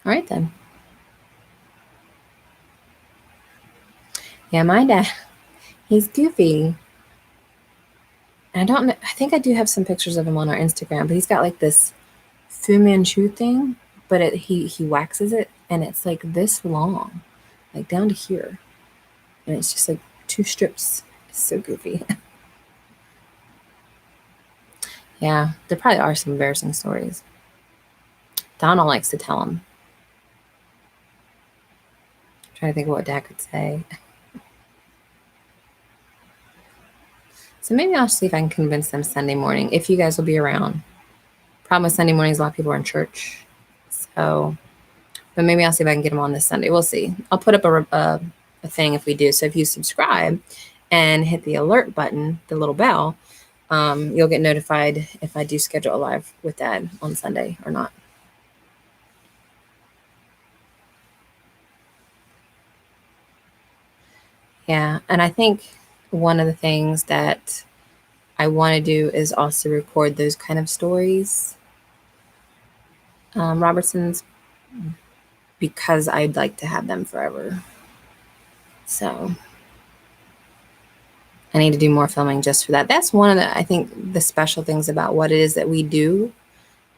right then. Yeah, my dad, he's goofy. I don't know. I think I do have some pictures of him on our Instagram, but he's got like this Fu Manchu thing, but he waxes it, and it's like this long, like down to here. And it's just like 2 strips. It's so goofy. Yeah, there probably are some embarrassing stories. Donald likes to tell them. I'm trying to think of what Dad could say. So maybe I'll see if I can convince them Sunday morning, if you guys will be around. Problem with Sunday mornings, a lot of people are in church. So, but maybe I'll see if I can get them on this Sunday. We'll see. I'll put up a thing if we do. So if you subscribe and hit the alert button, the little bell, you'll get notified if I do schedule a live with Dad on Sunday or not. Yeah, and I think one of the things that I want to do is also record those kind of stories, Robertson's, because I'd like to have them forever. So I need to do more filming just for that. That's one of the, I think, the special things about what it is that we do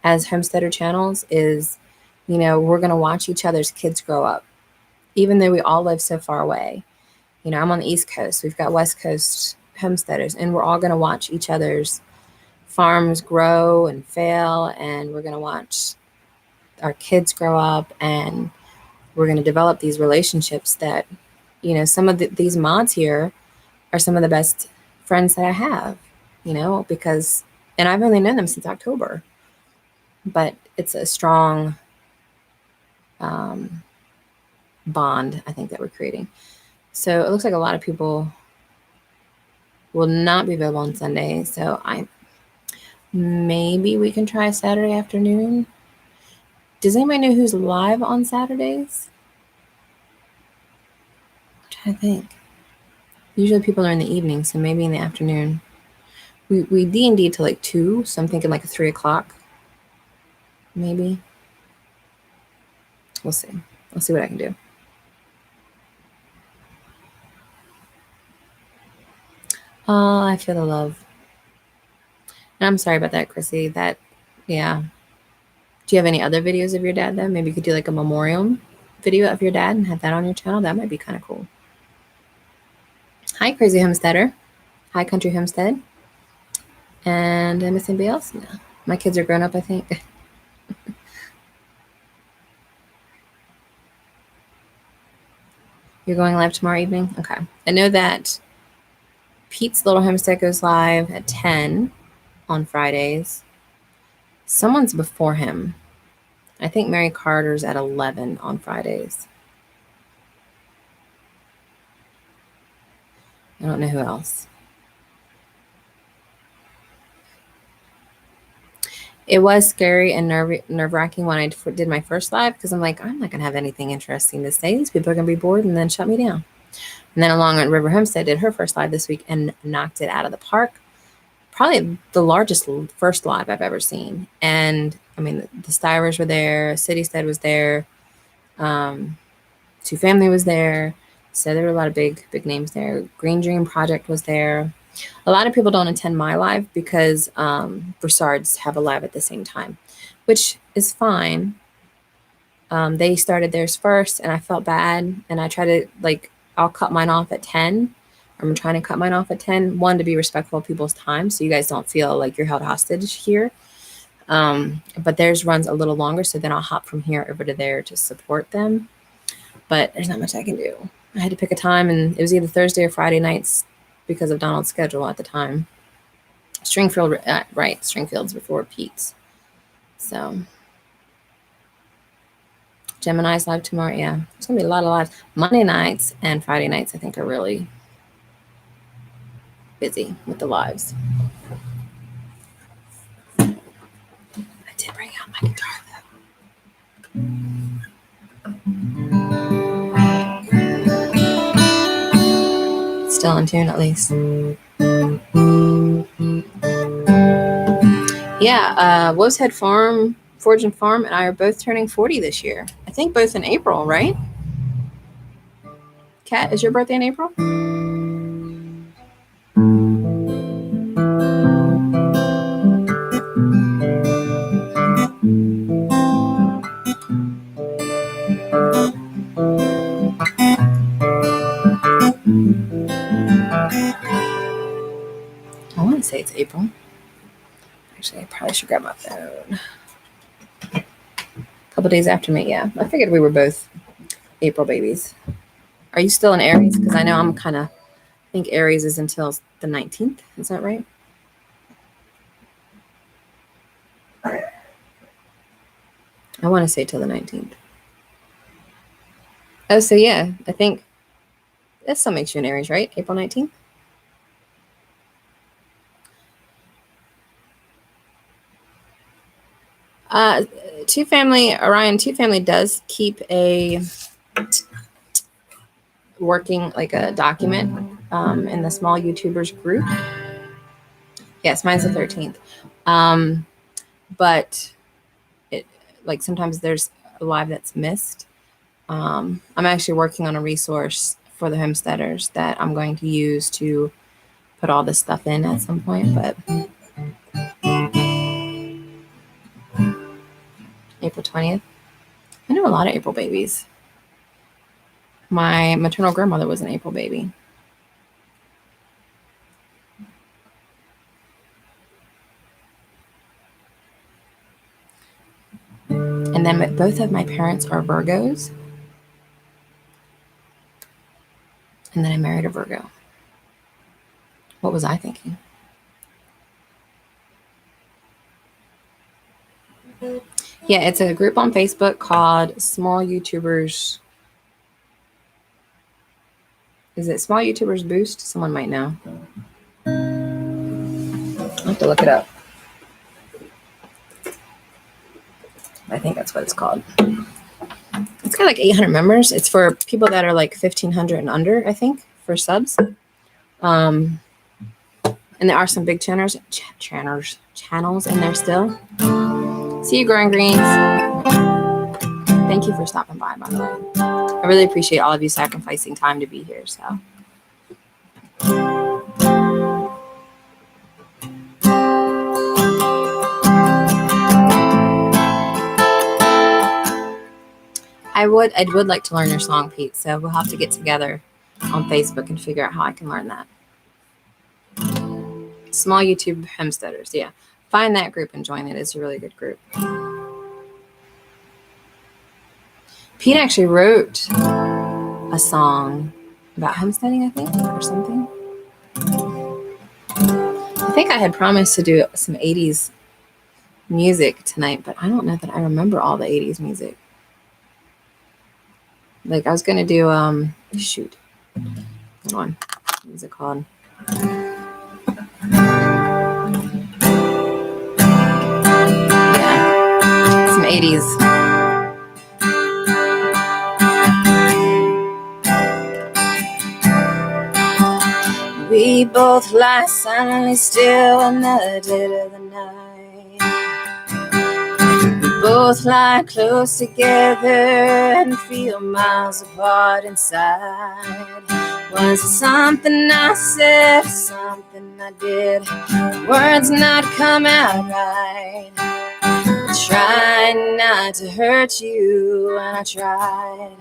as homesteader channels is, you know, we're going to watch each other's kids grow up, even though we all live so far away. You know, I'm on the East Coast. We've got West Coast homesteaders, and we're all going to watch each other's farms grow and fail, and we're going to watch our kids grow up, and we're going to develop these relationships that, you know, some of these mods here are some of the best friends that I have, you know, because, and I've only known them since October, but it's a strong bond, I think, that we're creating. So it looks like a lot of people will not be available on Sunday. So maybe we can try Saturday afternoon. Does anybody know who's live on Saturdays? I'm trying to think. Usually people are in the evening, so maybe in the afternoon. We D&D till like 2, so I'm thinking like a 3 o'clock, maybe. We'll see. I'll see what I can do. Oh, I feel the love. And I'm sorry about that, Chrissy. That, yeah. Do you have any other videos of your dad, though? Maybe you could do like a memoriam video of your dad and have that on your channel. That might be kind of cool. Hi, Crazy Homesteader. Hi, Country Homestead. And did I miss anybody else? No. My kids are grown up, I think. You're going live tomorrow evening? Okay. I know that Pete's Little Homestead goes live at 10 on Fridays. Someone's before him. I think Mary Carter's at 11 on Fridays. I don't know who else. It was scary and nerve-wracking when I did my first live, because I'm like, I'm not going to have anything interesting to say. These people are going to be bored and then shut me down. And then along at River Homestead did her first live this week and knocked it out of the park. Probably the largest first live I've ever seen. And I mean, the Styrers were there, Citystead was there, Two Family was there. So there were a lot of big names there. Green Dream Project was there. A lot of people don't attend my live because Broussards have a live at the same time, which is fine. They started theirs first and I felt bad, and I try to, like, I'll cut mine off at 10. I'm trying to cut mine off at 10. One, to be respectful of people's time so you guys don't feel like you're held hostage here. But theirs runs a little longer, so then I'll hop from here over to there to support them. But there's not much I can do. I had to pick a time, and it was either Thursday or Friday nights because of Donald's schedule at the time. Stringfield, right, Stringfield's before Pete's. So Gemini's live tomorrow. Yeah, there's gonna be a lot of lives. Monday nights and Friday nights, I think, are really busy with the lives. I did bring out my guitar though. Still in tune, at least. Yeah, Wolf's Head Farm, Forge and Farm, and I are both turning 40 this year. I think both in April, right? Kat, is your birthday in April? I want to say it's April. Actually, I probably should grab my phone. A couple days after me, yeah. I figured we were both April babies. Are you still in Aries? Because I know I'm kind of, I think Aries is until the 19th. Is that right? I want to say till the 19th. Oh, so yeah, I think that still makes you an Aries, right? April 19th? Two Family, Orion Two Family does keep a working, like, a document in the small YouTubers group. Yes, mine's the 13th. But it, like, sometimes there's a live that's missed. I'm actually working on a resource for the homesteaders that I'm going to use to put all this stuff in at some point, but April 20th. I know a lot of April babies. My maternal grandmother was an April baby. And then both of my parents are Virgos. And then I married a Virgo. What was I thinking? Yeah, it's a group on Facebook called Small YouTubers. Is it Small YouTubers Boost? Someone might know. I'll have to look it up. I think that's what it's called. It's got like 800 members. It's for people that are like 1,500 and under, I think, for subs. And there are some big channels in there still. See you, Growing Greens. Thank you for stopping by the way. I really appreciate all of you sacrificing time to be here. So. I would like to learn your song, Pete. So we'll have to get together on Facebook and figure out how I can learn that. Small YouTube homesteaders. Yeah. Find that group and join it. It's a really good group. Pete actually wrote a song about homesteading, I think, or something. I think I had promised to do some 80s music tonight, but I don't know that I remember all the 80s music. Like I was going to do, shoot. Hold on. What is it called? Yeah. Some 80s. We both lie silently still in the dead of the night. We both lie close together and feel miles apart inside. Was it something I said, something I did? Words not come out right. I tried not to hurt you, and I tried.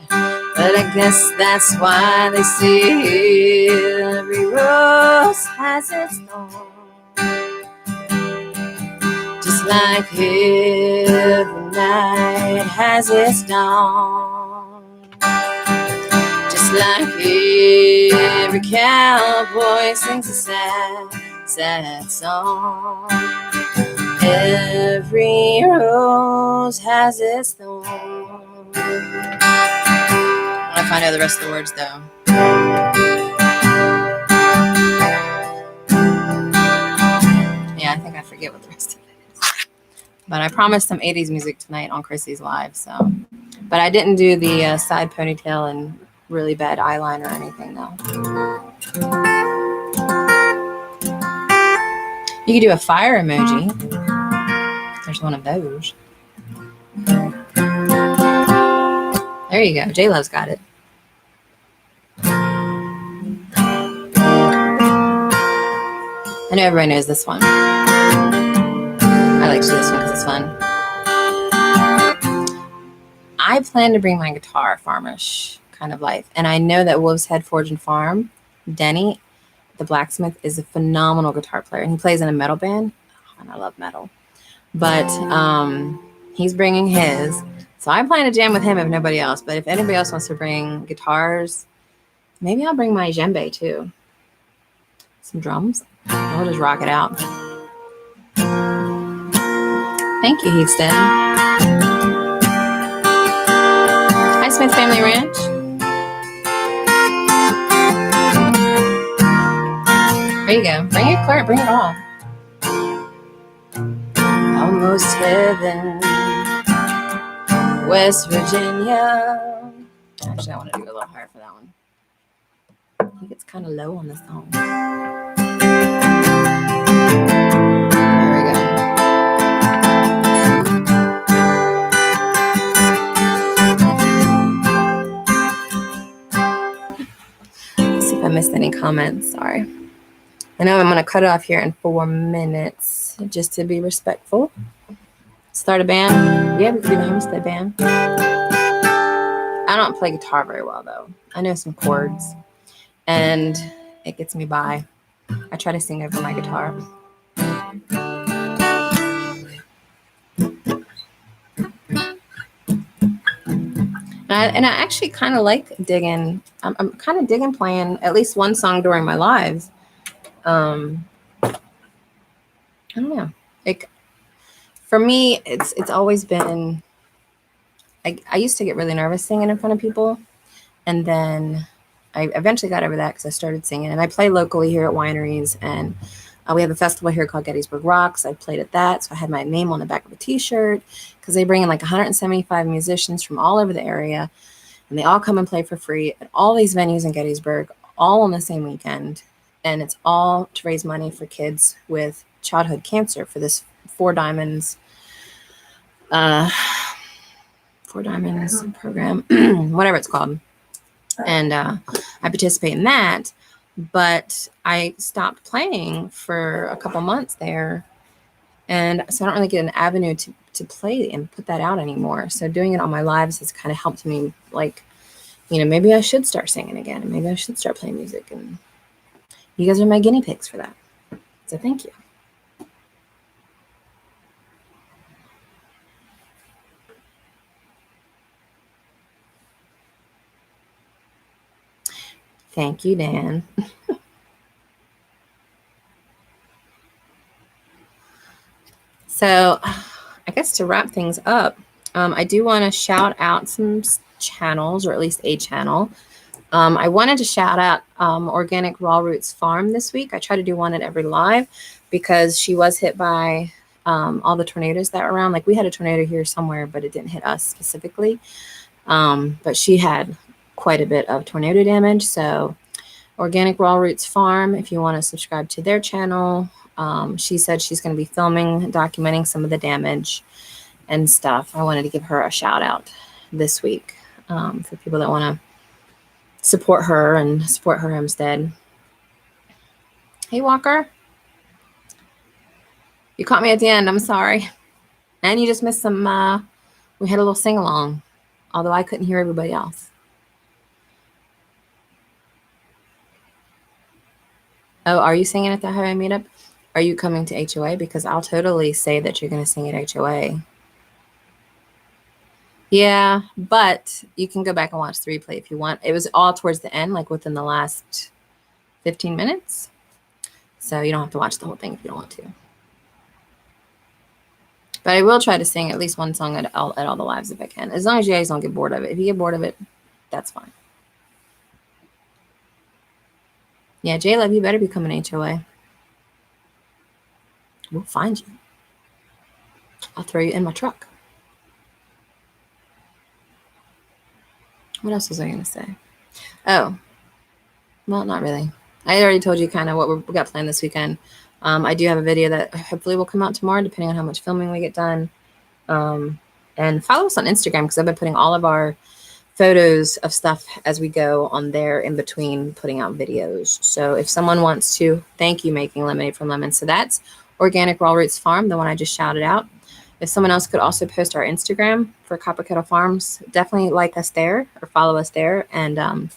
But I guess that's why they say every rose has its thorn. Just like every night has its dawn. Just like every cowboy sings a sad, sad song. Every rose has its thorn. I don't know if I know the rest of the words though. Yeah, I think I forget what the rest of it is. But I promised some 80s music tonight on Chrissy's live, so. But I didn't do the side ponytail and really bad eyeliner or anything though. You could do a fire emoji. There's one of those. There you go. J-Love's got it. I know everybody knows this one. I like to do this one because it's fun. I plan to bring my guitar, farmish kind of life. And I know that Wolf's Head Forge and Farm, Denny, the blacksmith, is a phenomenal guitar player. And he plays in a metal band. And I love metal. But he's bringing his. So I plan to jam with him if nobody else. But if anybody else wants to bring guitars, maybe I'll bring my djembe too. Some drums. We'll just rock it out. Thank you, Heathstead. Hi, Smith Family Ranch. There you go. Bring your claret. Bring it all. Almost heaven, West Virginia. Actually, I want to do a little higher for that one. I think it's kind of low on the song. There we go. Let's see if I missed any comments. Sorry. I know I'm going to cut it off here in 4 minutes just to be respectful. Start a band. Yeah, we could do the Homestead band. I don't play guitar very well, though. I know some chords, and it gets me by. I try to sing over my guitar. And I actually kind of like digging. I'm kind of digging playing at least one song during my lives. I don't know. Like for me, it's always been. I used to get really nervous singing in front of people, and then I eventually got over that because I started singing. And I play locally here at wineries, and we have a festival here called 𝙎𝙬𝙔𝙎 Rocks. I played at that, so I had my name on the back of a T-shirt because they bring in like 175 musicians from all over the area, and they all come and play for free at all these venues in Gettysburg, all on the same weekend, and it's all to raise money for kids with childhood cancer for this Four Diamonds program, whatever it's called. And I participate in that, but I stopped playing for a couple months there. And so I don't really get an avenue to play and put that out anymore. So doing it on my lives has kind of helped me, like, you know, maybe I should start singing again, and maybe I should start playing music. And you guys are my guinea pigs for that. So thank you. Thank you, Dan. So I guess to wrap things up, I do want to shout out some channels, or at least a channel. I wanted to shout out Organic Raw Roots Farm this week. I try to do one at every live because she was hit by all the tornadoes that were around. Like we had a tornado here somewhere, but it didn't hit us specifically. But she had quite a bit of tornado damage. So Organic Raw Roots Farm, if you want to subscribe to their channel. She said she's going to be filming, documenting some of the damage and stuff. I wanted to give her a shout out this week for people that want to support her and support her homestead. Hey, Walker. You caught me at the end. I'm sorry. And you just missed some, we had a little sing-along, although I couldn't hear everybody else. Oh, are you singing at the Highway Meetup? Are you coming to HOA? Because I'll totally say that you're going to sing at HOA. Yeah, but you can go back and watch the replay if you want. It was all towards the end, like within the last 15 minutes. So you don't have to watch the whole thing if you don't want to. But I will try to sing at least one song at all the lives if I can, as long as you guys don't get bored of it. If you get bored of it, that's fine. Yeah, J-Love, you better become an HOA. We'll find you. I'll throw you in my truck. What else was I going to say? Oh, well, not really. I already told you kind of what we got planned this weekend. I do have a video that hopefully will come out tomorrow, depending on how much filming we get done. And follow us on Instagram because I've been putting all of our photos of stuff as we go on there in between putting out videos. So if someone wants to, thank you, Making Lemonade from Lemons. So that's Organic Raw Roots Farm, the one I just shouted out. If someone else could also post our Instagram for Copper Kettle Farms, definitely like us there or follow us there. And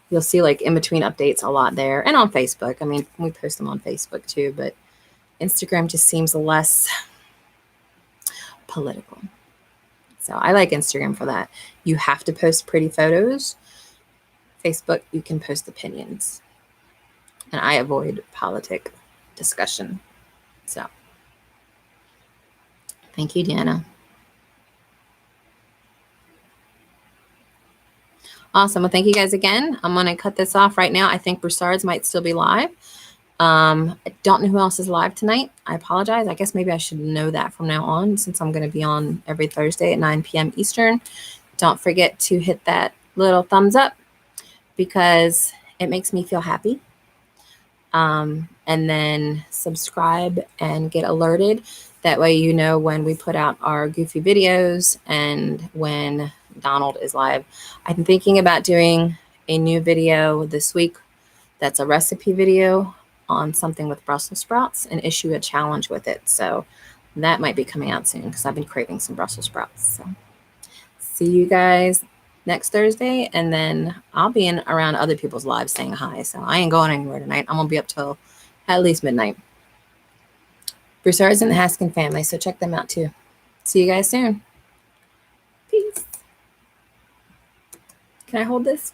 you'll see like in between updates a lot there, and on Facebook. I mean, we post them on Facebook too, but Instagram just seems less political. So I like Instagram for that. You have to post pretty photos. Facebook, you can post opinions. And I avoid politic discussion. So thank you, Deanna. Awesome. Well, thank you guys again. I'm going to cut this off right now. I think 𝙒𝘼𝙔𝙎 might still be live. I don't know who else is live tonight. I apologize. I guess maybe I should know that from now on, since I'm going to be on every Thursday at 9 p.m. Eastern. Don't forget to hit that little thumbs up because it makes me feel happy. And then subscribe and get alerted. That way you know when we put out our goofy videos and when Donald is live. I'm thinking about doing a new video this week that's a recipe video on something with Brussels sprouts and issue a challenge with it. So that might be coming out soon because I've been craving some Brussels sprouts. So see you guys next Thursday, and then I'll be in around other people's lives saying hi. So I ain't going anywhere tonight. I'm gonna be up till at least midnight. 𝙒𝘼𝙔𝙎's in the Haskin family, so check them out too. See you guys soon. Peace. Can I hold this?